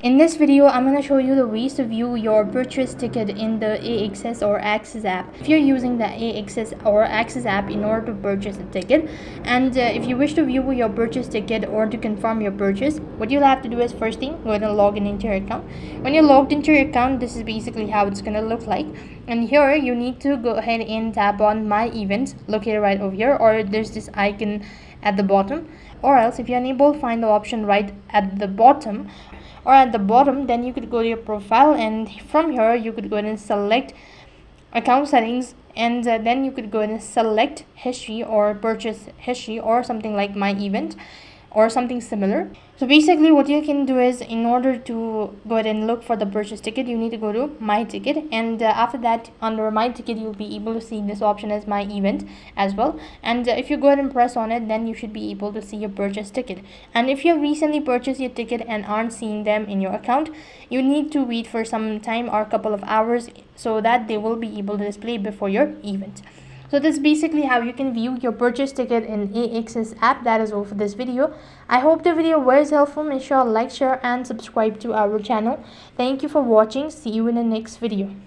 In this video, I'm going to show you the ways to view your purchase ticket in the AXS or Access app. If you're using the AXS or Access app in order to purchase a ticket, and if you wish to view your purchase ticket or to confirm your purchase, what you'll have to do is, first thing, go ahead and log into your account. When you're logged into your account, this is basically how it's going to look like. And here you need to go ahead and tap on My Events located right over here, or there's this icon at the bottom, or else if you're unable to find the option right at the bottom then you could go to your profile, and from here you could go ahead and select account settings, and then you could go ahead and select history or purchase history or something like My Event or something similar. So basically what you can do is, in order to go ahead and look for the purchase ticket, you need to go to My Ticket, and after that, under My Ticket, you'll be able to see this option as My Event as well. And if you go ahead and press on it, then you should be able to see your purchase ticket. And if you have recently purchased your ticket and aren't seeing them in your account, you need to wait for some time or a couple of hours so that they will be able to display before your event. So that's basically how you can view your purchase ticket in AXS app. That is all for this video. I hope the video was helpful. Make sure to like, share and subscribe to our channel. Thank you for watching. See you in the next video.